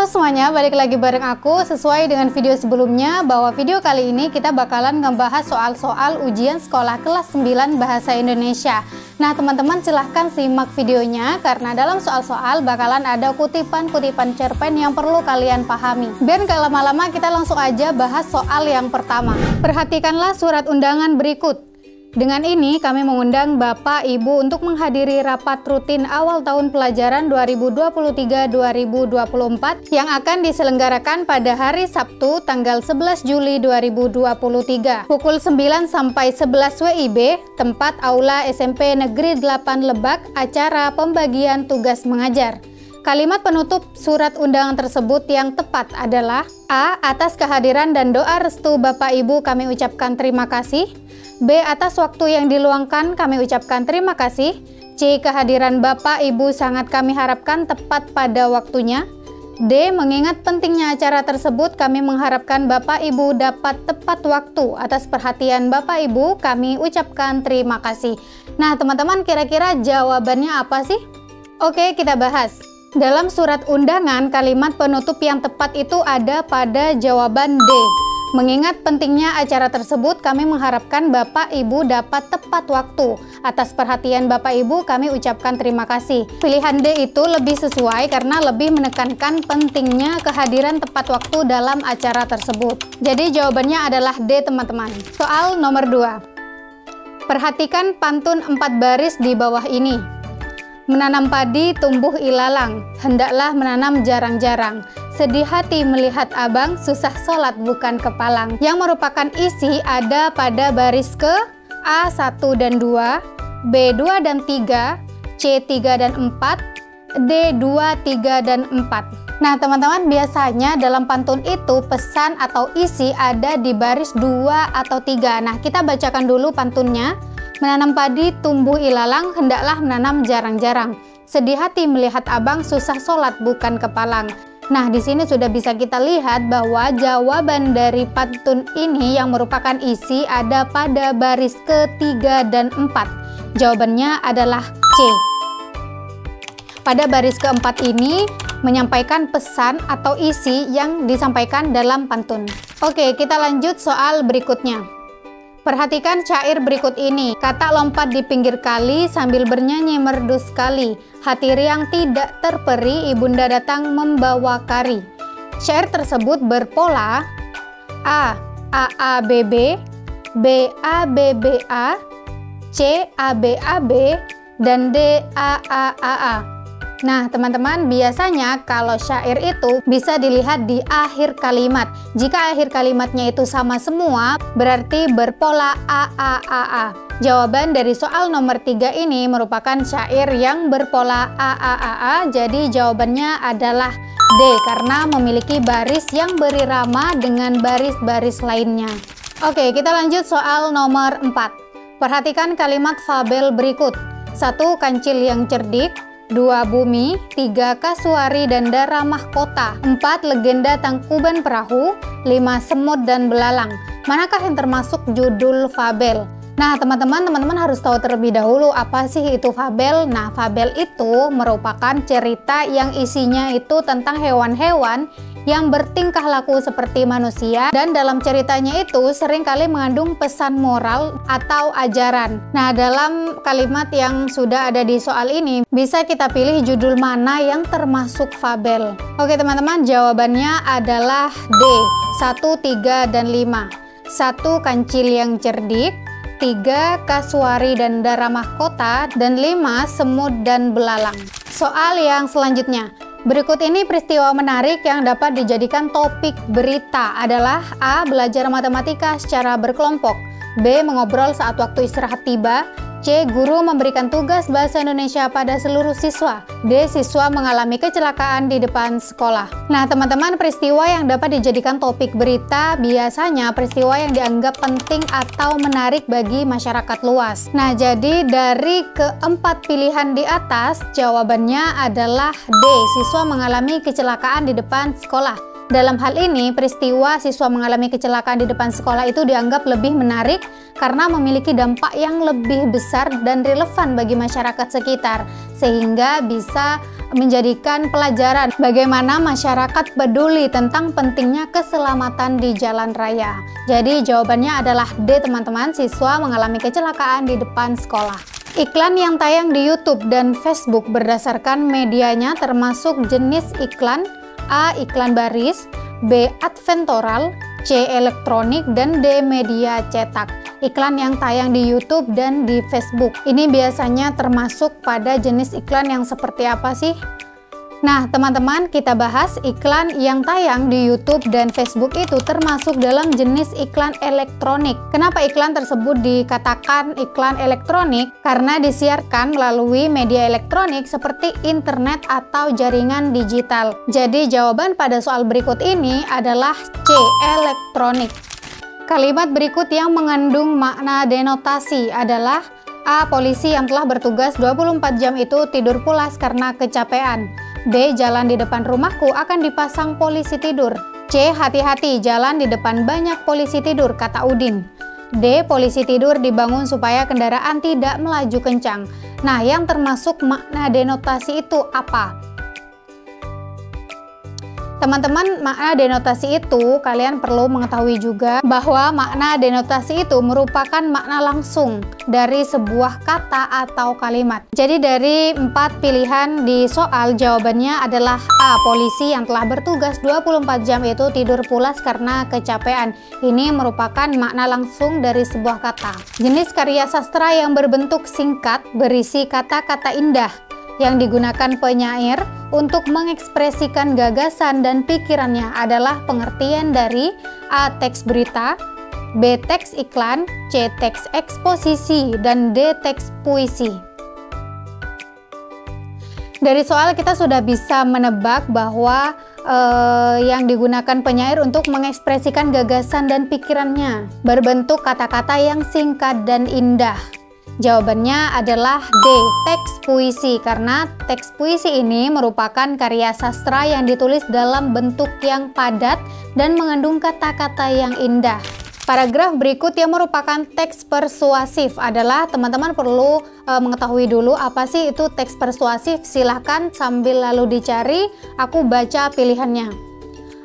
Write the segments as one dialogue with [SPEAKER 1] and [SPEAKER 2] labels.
[SPEAKER 1] semuanya, balik lagi bareng aku. Sesuai dengan video sebelumnya, bahwa video kali ini kita bakalan ngebahas soal-soal ujian sekolah kelas 9 Bahasa Indonesia. Nah teman-teman silahkan simak videonya, karena dalam soal-soal bakalan ada kutipan-kutipan cerpen yang perlu kalian pahami. Biar gak lama-lama, kita langsung aja bahas soal yang pertama. Perhatikanlah surat undangan berikut. Dengan ini kami mengundang Bapak Ibu untuk menghadiri rapat rutin awal tahun pelajaran 2023-2024 yang akan diselenggarakan pada hari Sabtu tanggal 11 Juli 2023 pukul 9 sampai 11 WIB, tempat Aula SMP Negeri 8 Lebak, acara pembagian tugas mengajar. Kalimat penutup surat undangan tersebut yang tepat adalah: A. Atas kehadiran dan doa restu Bapak Ibu kami ucapkan terima kasih. B. Atas waktu yang diluangkan kami ucapkan terima kasih. C. Kehadiran Bapak Ibu sangat kami harapkan tepat pada waktunya. D. Mengingat pentingnya acara tersebut, kami mengharapkan Bapak Ibu dapat tepat waktu. Atas perhatian Bapak Ibu kami ucapkan terima kasih. Nah teman-teman, kira-kira jawabannya apa sih? Oke, kita bahas. Dalam surat undangan, kalimat penutup yang tepat itu ada pada jawaban D. Mengingat pentingnya acara tersebut, kami mengharapkan Bapak Ibu dapat tepat waktu. Atas perhatian Bapak Ibu, kami ucapkan terima kasih. Pilihan D itu lebih sesuai karena lebih menekankan pentingnya kehadiran tepat waktu dalam acara tersebut. Jadi jawabannya adalah D, teman-teman. Soal nomor 2. Perhatikan pantun 4 baris di bawah ini. Menanam padi tumbuh ilalang, hendaklah menanam jarang-jarang. Sedih hati melihat abang, susah sholat bukan kepalang. Yang merupakan isi ada pada baris ke A1 dan 2, B2 dan 3, C3 dan 4, D2, 3 dan 4. Nah teman-teman, biasanya dalam pantun itu pesan atau isi ada di baris 2 atau 3. Nah kita bacakan dulu pantunnya. Menanam padi tumbuh ilalang, hendaklah menanam jarang-jarang. Sedih hati melihat abang, susah sholat bukan kepalang. Nah, di sini sudah bisa kita lihat bahwa jawaban dari pantun ini yang merupakan isi ada pada baris ke-3 dan 4. Jawabannya adalah C. Pada baris keempat ini menyampaikan pesan atau isi yang disampaikan dalam pantun. Oke, kita lanjut soal berikutnya. Perhatikan syair berikut ini. Kata lompat di pinggir kali sambil bernyanyi merdu sekali. Hati riang tidak terperi, ibunda datang membawa kari. Syair tersebut berpola A. AABB, B. ABBA, C. ABAB, dan D. AAAA. Nah teman-teman, biasanya kalau syair itu bisa dilihat di akhir kalimat. Jika akhir kalimatnya itu sama semua, berarti berpola AAAA. Jawaban dari soal nomor 3 ini merupakan syair yang berpola AAAA. Jadi jawabannya adalah D, karena memiliki baris yang berirama dengan baris-baris lainnya. Oke, kita lanjut soal nomor 4. Perhatikan kalimat fabel berikut. 1. Kancil yang cerdik, 2. Bumi, 3. Kasuari dan Dara Mahkota, 4. Legenda Tangkuban Perahu, 5. Semut dan Belalang. Manakah yang termasuk judul fabel? Nah teman-teman harus tahu terlebih dahulu apa sih itu fabel. Nah fabel itu merupakan cerita yang isinya itu tentang hewan-hewan yang bertingkah laku seperti manusia, dan dalam ceritanya itu seringkali mengandung pesan moral atau ajaran. Nah dalam kalimat yang sudah ada di soal ini bisa kita pilih judul mana yang termasuk fabel. Oke teman-teman, jawabannya adalah D, 1, 3, dan 5. 1. Kancil yang cerdik, 3. Kasuari dan Dara Mahkota, dan 5. Semut dan Belalang. Soal yang selanjutnya. Berikut ini peristiwa menarik yang dapat dijadikan topik berita adalah A. Belajar matematika secara berkelompok, B. Mengobrol saat waktu istirahat tiba, C. Guru memberikan tugas bahasa Indonesia pada seluruh siswa, D. Siswa mengalami kecelakaan di depan sekolah. Nah teman-teman, peristiwa yang dapat dijadikan topik berita biasanya peristiwa yang dianggap penting atau menarik bagi masyarakat luas. Nah jadi dari keempat pilihan di atas, jawabannya adalah D. Siswa mengalami kecelakaan di depan sekolah. Dalam hal ini, peristiwa siswa mengalami kecelakaan di depan sekolah itu dianggap lebih menarik karena memiliki dampak yang lebih besar dan relevan bagi masyarakat sekitar, sehingga bisa menjadikan pelajaran bagaimana masyarakat peduli tentang pentingnya keselamatan di jalan raya. Jadi jawabannya adalah D, teman-teman. Siswa mengalami kecelakaan di depan sekolah. Iklan yang tayang di YouTube dan Facebook berdasarkan medianya termasuk jenis iklan: A. Iklan baris, B. Adventoral, C. Elektronik, dan D. Media cetak. Iklan yang tayang di YouTube dan di Facebook ini biasanya termasuk pada jenis iklan yang seperti apa sih? Nah, teman-teman, kita bahas iklan yang tayang di YouTube dan Facebook itu termasuk dalam jenis iklan elektronik. Kenapa iklan tersebut dikatakan iklan elektronik? Karena disiarkan melalui media elektronik seperti internet atau jaringan digital. Jadi, jawaban pada soal berikut ini adalah C, elektronik. Kalimat berikut yang mengandung makna denotasi adalah: A. Polisi yang telah bertugas 24 jam itu tidur pulas karena kecapean. B. Jalan di depan rumahku akan dipasang polisi tidur. C. Hati-hati, jalan di depan banyak polisi tidur, kata Udin. D. Polisi tidur dibangun supaya kendaraan tidak melaju kencang. Nah, yang termasuk makna denotasi itu apa? Teman-teman, makna denotasi itu kalian perlu mengetahui juga bahwa makna denotasi itu merupakan makna langsung dari sebuah kata atau kalimat. Jadi dari 4 pilihan di soal, jawabannya adalah A. Polisi yang telah bertugas 24 jam itu tidur pulas karena kecapean. Ini merupakan makna langsung dari sebuah kata. Jenis karya sastra yang berbentuk singkat berisi kata-kata indah yang digunakan penyair untuk mengekspresikan gagasan dan pikirannya adalah pengertian dari A. Teks berita, B. Teks iklan, C. Teks eksposisi, dan D. Teks puisi. Dari soal kita sudah bisa menebak bahwa yang digunakan penyair untuk mengekspresikan gagasan dan pikirannya berbentuk kata-kata yang singkat dan indah. Jawabannya adalah D, teks puisi, karena teks puisi ini merupakan karya sastra yang ditulis dalam bentuk yang padat dan mengandung kata-kata yang indah. Paragraf berikut yang merupakan teks persuasif adalah, teman-teman perlu mengetahui dulu apa sih itu teks persuasif. Silahkan sambil lalu dicari, aku baca pilihannya.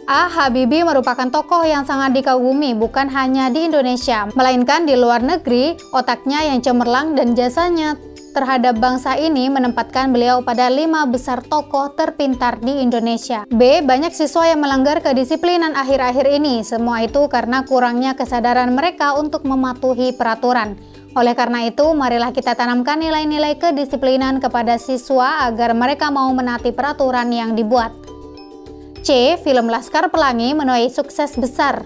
[SPEAKER 1] A. Habibie merupakan tokoh yang sangat dikagumi bukan hanya di Indonesia, melainkan di luar negeri. Otaknya yang cemerlang dan jasanya terhadap bangsa ini menempatkan beliau pada 5 besar tokoh terpintar di Indonesia. B. Banyak siswa yang melanggar kedisiplinan akhir-akhir ini. Semua itu karena kurangnya kesadaran mereka untuk mematuhi peraturan. Oleh karena itu, marilah kita tanamkan nilai-nilai kedisiplinan kepada siswa agar mereka mau menaati peraturan yang dibuat. C. Film Laskar Pelangi menuai sukses besar.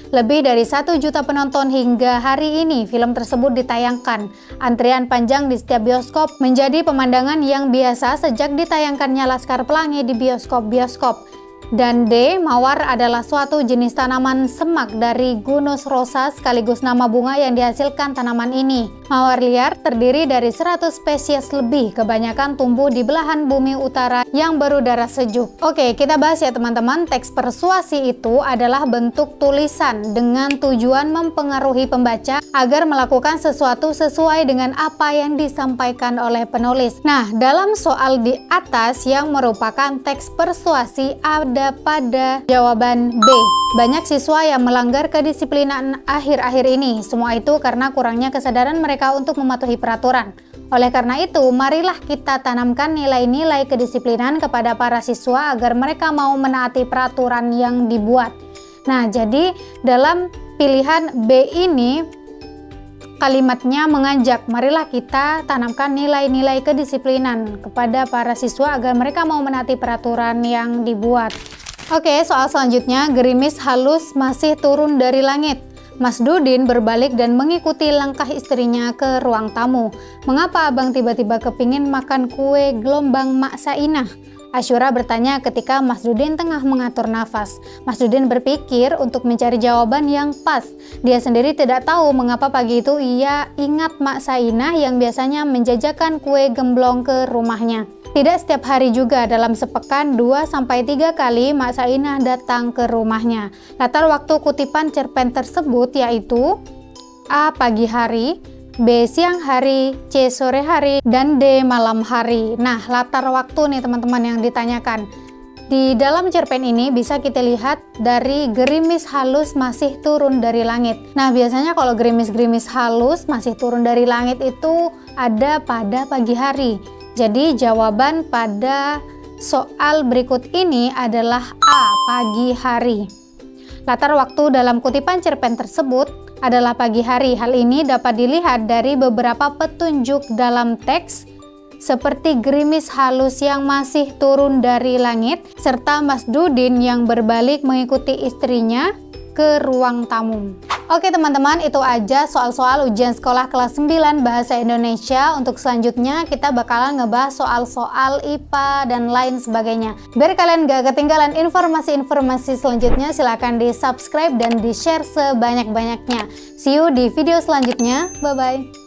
[SPEAKER 1] Lebih dari 1 juta penonton hingga hari ini film tersebut ditayangkan. Antrian panjang di setiap bioskop menjadi pemandangan yang biasa sejak ditayangkannya Laskar Pelangi di bioskop-bioskop. Dan D. Mawar adalah suatu jenis tanaman semak dari Gunus rosa sekaligus nama bunga yang dihasilkan tanaman ini. Mawar liar terdiri dari 100 spesies lebih, kebanyakan tumbuh di belahan bumi utara yang berudara sejuk. Oke, kita bahas ya teman-teman. Teks persuasi itu adalah bentuk tulisan dengan tujuan mempengaruhi pembaca agar melakukan sesuatu sesuai dengan apa yang disampaikan oleh penulis. Nah, dalam soal di atas yang merupakan teks persuasi ada pada jawaban B. Banyak siswa yang melanggar kedisiplinan akhir-akhir ini. Semua itu karena kurangnya kesadaran mereka untuk mematuhi peraturan. Oleh karena itu, marilah kita tanamkan nilai-nilai kedisiplinan kepada para siswa agar mereka mau menaati peraturan yang dibuat. Nah, jadi dalam pilihan B ini kalimatnya mengajak, marilah kita tanamkan nilai-nilai kedisiplinan kepada para siswa agar mereka mau menaati peraturan yang dibuat. Oke, soal selanjutnya, gerimis halus masih turun dari langit. Mas Dudin berbalik dan mengikuti langkah istrinya ke ruang tamu. Mengapa abang tiba-tiba kepingin makan kue gelombang Mak Sainah? Asyura bertanya ketika Mas Dudin tengah mengatur nafas. Mas Dudin berpikir untuk mencari jawaban yang pas. Dia sendiri tidak tahu mengapa pagi itu ia ingat Mak Sainah yang biasanya menjajakan kue gemblong ke rumahnya. Tidak setiap hari juga, dalam sepekan 2-3 kali Mak Sainah datang ke rumahnya. Latar waktu kutipan cerpen tersebut yaitu A. Pagi hari, B. Siang hari, C. Sore hari, dan D. Malam hari. Nah, latar waktu nih teman-teman yang ditanyakan. Di dalam cerpen ini bisa kita lihat dari gerimis halus masih turun dari langit. Nah, biasanya kalau gerimis-gerimis halus masih turun dari langit itu ada pada pagi hari. Jadi jawaban pada soal berikut ini adalah A. Pagi hari. Latar waktu dalam kutipan cerpen tersebut adalah pagi hari. Hal ini dapat dilihat dari beberapa petunjuk dalam teks seperti gerimis halus yang masih turun dari langit, serta Mas Dudin yang berbalik mengikuti istrinya ke ruang tamu. Oke teman-teman, itu aja soal-soal ujian sekolah kelas 9 Bahasa Indonesia. Untuk selanjutnya kita bakalan ngebahas soal-soal IPA dan lain sebagainya. Biar kalian gak ketinggalan informasi-informasi selanjutnya, silahkan di subscribe dan di share sebanyak-banyaknya. See you di video selanjutnya, bye-bye.